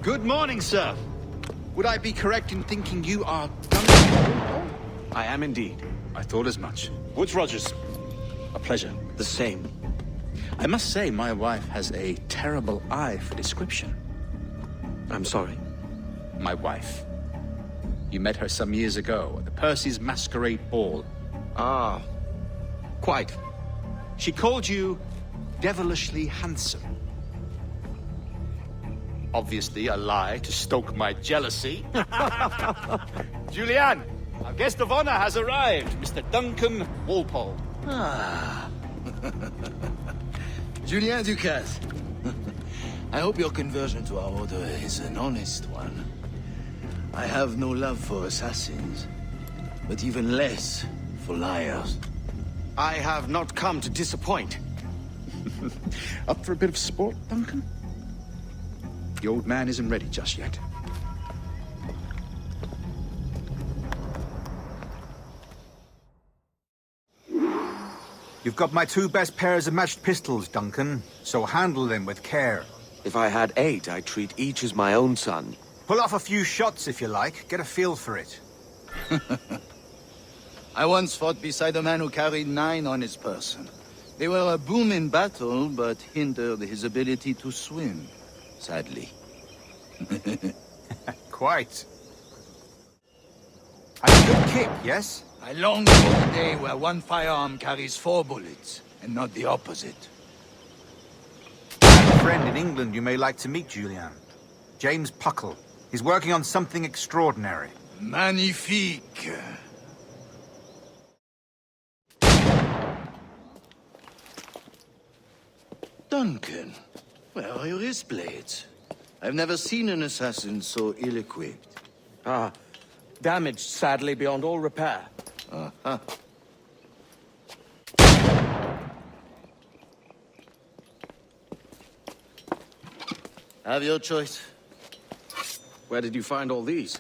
Good morning, sir. Would I be correct in thinking you are Duncan? I am indeed. I thought as much. Woods Rogers. A pleasure. The same. I must say, my wife has a terrible eye for description. I'm sorry. My wife. You met her some years ago at the Percy's Masquerade Ball. Ah, quite. She called you devilishly handsome. Obviously a lie to stoke my jealousy. Julien, our guest of honor has arrived, Mr. Duncan Walpole. Ah. Julien du Casse. I hope your conversion to our order is an honest one. I have no love for assassins, but even less for liars. I have not come to disappoint. Up for a bit of sport, Duncan? The old man isn't ready just yet. You've got my 2 best pairs of matched pistols, Duncan, so handle them with care. If I had 8, I'd treat each as my own son. Pull off a few shots if you like, get a feel for it. I once fought beside a man who carried 9 on his person. They were a boom in battle, but hindered his ability to swim, sadly. Quite. A good kick, yes? I long for the day where one firearm carries 4 bullets, and not the opposite. I have a friend in England you may like to meet, Julien. James Puckle. He's working on something extraordinary. Magnifique! Duncan, where are your wrist blades? I've never seen an assassin so ill-equipped. Ah, damaged sadly beyond all repair. Uh-huh. Have your choice. Where did you find all these?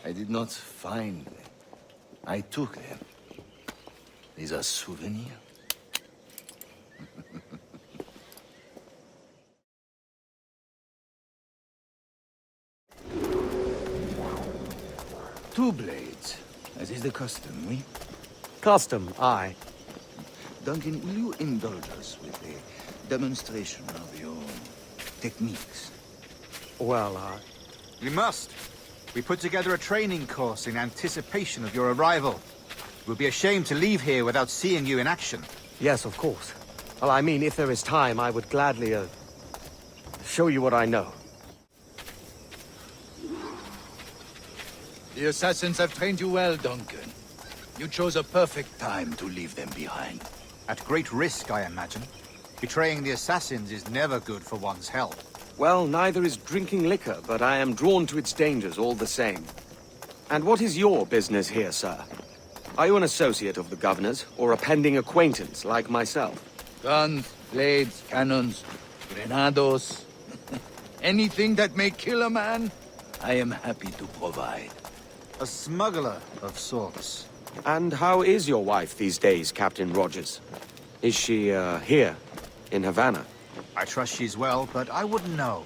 I did not find them. I took them. These are souvenirs. Two blades, as is the custom, oui? Custom, aye. Duncan, will you indulge us with a demonstration of your techniques? Well, We must. We put together a training course in anticipation of your arrival. It would be a shame to leave here without seeing you in action. yes, of course. Well, I mean, if there is time, I would gladly, show you what I know. The assassins have trained you well, Duncan. You chose a perfect time to leave them behind. At great risk, I imagine. Betraying the assassins is never good for one's health. Well, neither is drinking liquor, but I am drawn to its dangers all the same. And what is your business here, sir? Are you an associate of the governor's, or a pending acquaintance like myself? Guns, blades, cannons, grenados. Anything that may kill a man, I am happy to provide. A smuggler of sorts. And how is your wife these days, Captain Rogers? Is she, here, in Havana? I trust she's well, but I wouldn't know.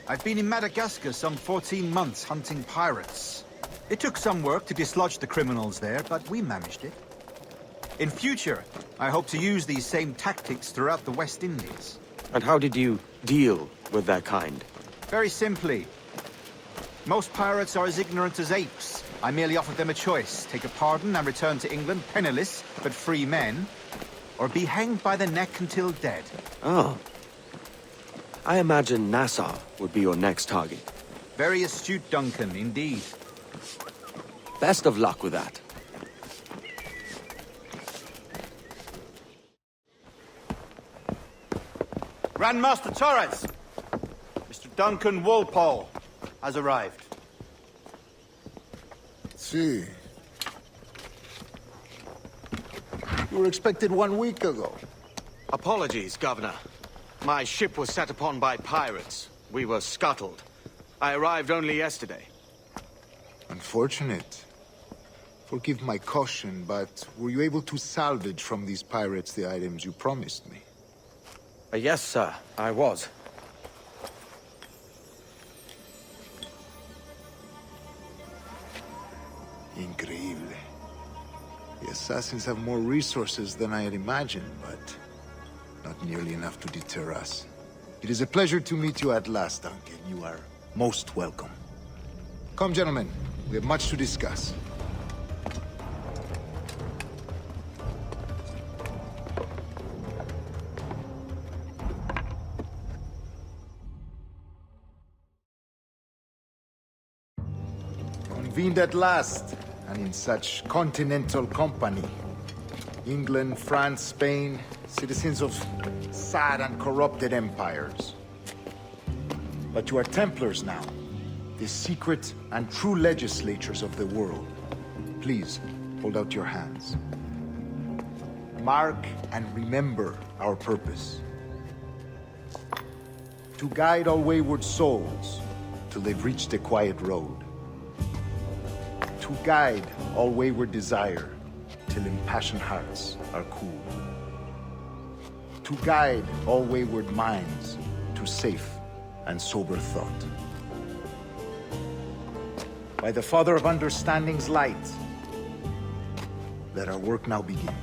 I've been in Madagascar some 14 months hunting pirates. It took some work to dislodge the criminals there, but we managed it. In future, I hope to use these same tactics throughout the West Indies. And how did you deal with their kind? Very simply. Most pirates are as ignorant as apes. I merely offered them a choice. Take a pardon and return to England penniless, but free men. Or be hanged by the neck until dead. Oh. I imagine Nassau would be your next target. Very astute, Duncan, indeed. Best of luck with that. Grandmaster Torres! Mr. Duncan Walpole has arrived. See. You were expected 1 week ago. Apologies, Governor. My ship was set upon by pirates. We were scuttled. I arrived only yesterday. Unfortunate. Forgive my caution, but were you able to salvage from these pirates the items you promised me? Yes, sir, I was. Increíble. The assassins have more resources than I had imagined, but not nearly enough to deter us. It is a pleasure to meet you at last, Duncan. You are most welcome. Come, gentlemen. We have much to discuss. Convened at last, and in such continental company. England, France, Spain, citizens of sad and corrupted empires. But you are Templars now, the secret and true legislatures of the world. Please, hold out your hands. Mark and remember our purpose. To guide all wayward souls till they've reached the quiet road. To guide all wayward desire till impassioned hearts are cool. To guide all wayward minds to safe and sober thought. By the Father of Understanding's light, let our work now begin.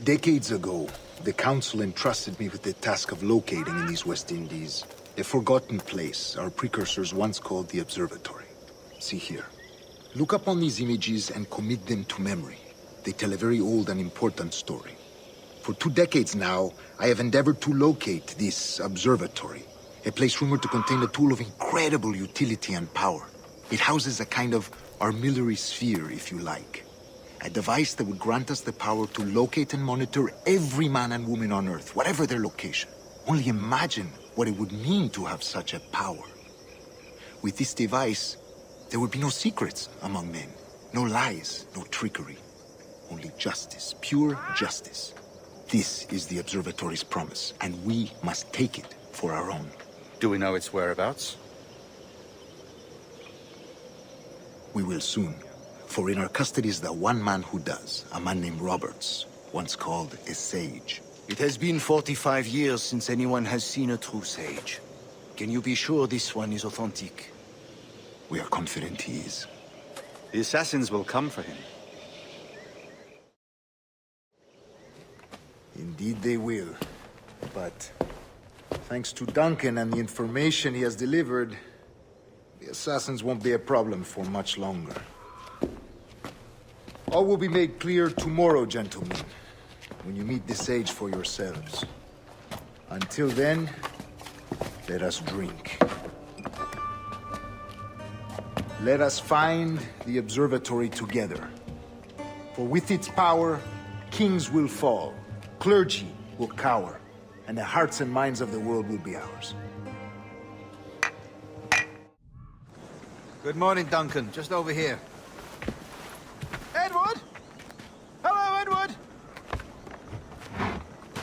Decades ago, the Council entrusted me with the task of locating in these West Indies a forgotten place our precursors once called the Observatory. See here. Look upon these images and commit them to memory. They tell a very old and important story. For 2 decades now, I have endeavored to locate this observatory, a place rumored to contain a tool of incredible utility and power. It houses a kind of armillary sphere, if you like. A device that would grant us the power to locate and monitor every man and woman on Earth, whatever their location. Only imagine what it would mean to have such a power. With this device, there would be no secrets among men, no lies, no trickery. Only justice, pure justice. This is the Observatory's promise, and we must take it for our own. Do we know its whereabouts? We will soon. For in our custody is the one man who does, a man named Roberts, once called a sage. It has been 45 years since anyone has seen a true sage. Can you be sure this one is authentic? We are confident he is. The assassins will come for him. Indeed they will. But thanks to Duncan and the information he has delivered, the assassins won't be a problem for much longer. All will be made clear tomorrow, gentlemen, when you meet the sage for yourselves. Until then, let us drink. Let us find the observatory together. For with its power, kings will fall, clergy will cower, and the hearts and minds of the world will be ours. Good morning, Duncan. Just over here. Edward? Hello, Edward!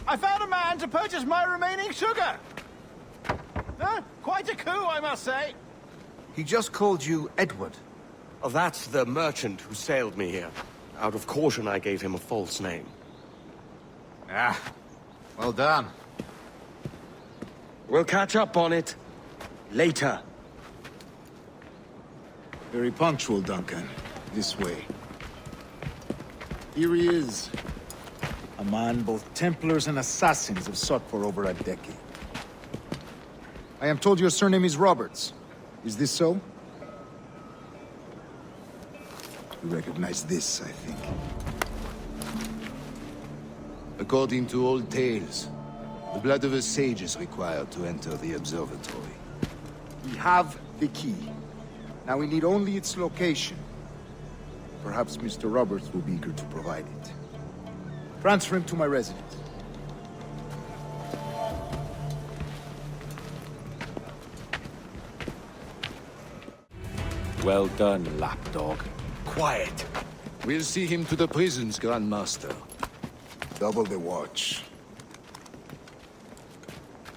I found a man to purchase my remaining sugar! Quite a coup, I must say. He just called you Edward. Oh, that's the merchant who sailed me here. Out of caution, I gave him a false name. Ah, well done. We'll catch up on it later. Very punctual, Duncan. This way. Here he is. A man both Templars and Assassins have sought for over a decade. I am told your surname is Roberts. Is this so? You recognize this, I think. According to old tales, the blood of a sage is required to enter the observatory. We have the key. Now we need only its location. Perhaps Mr. Roberts will be eager to provide it. Transfer him to my residence. Well done, lapdog. Quiet. We'll see him to the prisons, Grand Master. Double the watch.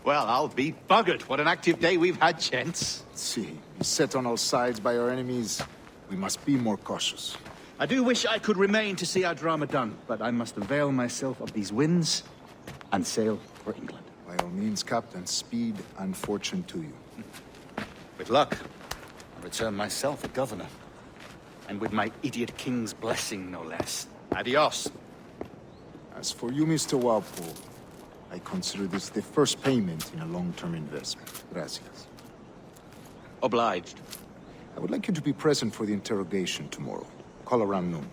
Well, I'll be buggered. What an active day we've had, gents. Let's see. Beset on all sides by our enemies, We must be more cautious. I do wish I could remain to see our drama done, but I must avail myself of these winds and sail for England. By all means, Captain, speed and fortune to you. With luck, I'll return myself a governor. And with my idiot king's blessing, no less. Adios. As for you, Mr. Walpole, I consider this the first payment in a long-term investment. Gracias. Obliged. I would like you to be present for the interrogation tomorrow. Call around noon.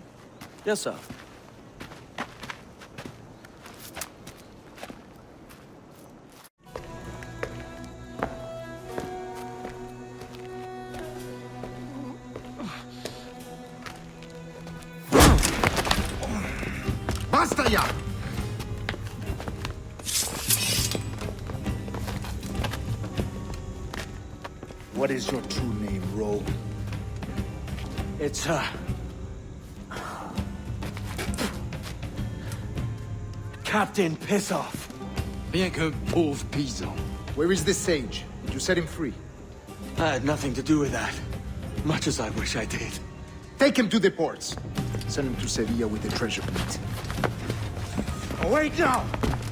Yes, sir. Basta ya! What is your true name, rogue? It's, Captain Piss Off. Rien qu'un pauvre paysan. Where is the sage? Did you set him free? I had nothing to do with that. Much as I wish I did. Take him to the ports. Send him to Sevilla with the treasure plate. Oh, wait now!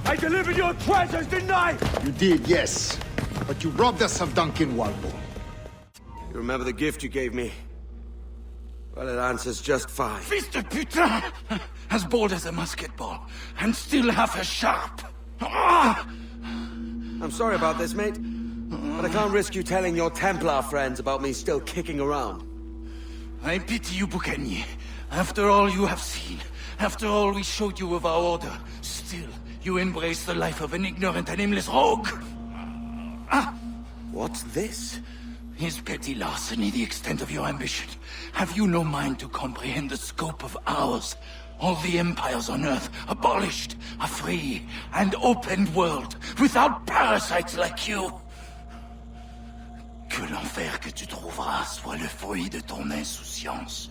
I delivered your treasures, didn't I? You did, yes. But you robbed us of Duncan Walpole. You remember the gift you gave me? Well, it answers just fine. Fils de putain! As bold as a musket ball, and still half as sharp. Ah! I'm sorry about this, mate. But I can't risk you telling your Templar friends about me still kicking around. I pity you, Boucanier. After all you have seen, after all we showed you of our order, still you embrace the life of an ignorant and aimless rogue. What's this? Is petty larceny the extent of your ambition? Have you no mind to comprehend the scope of ours? All the empires on Earth abolished, a free and open world, without parasites like you. Que l'enfer que tu trouveras soit le fruit de ton insouciance.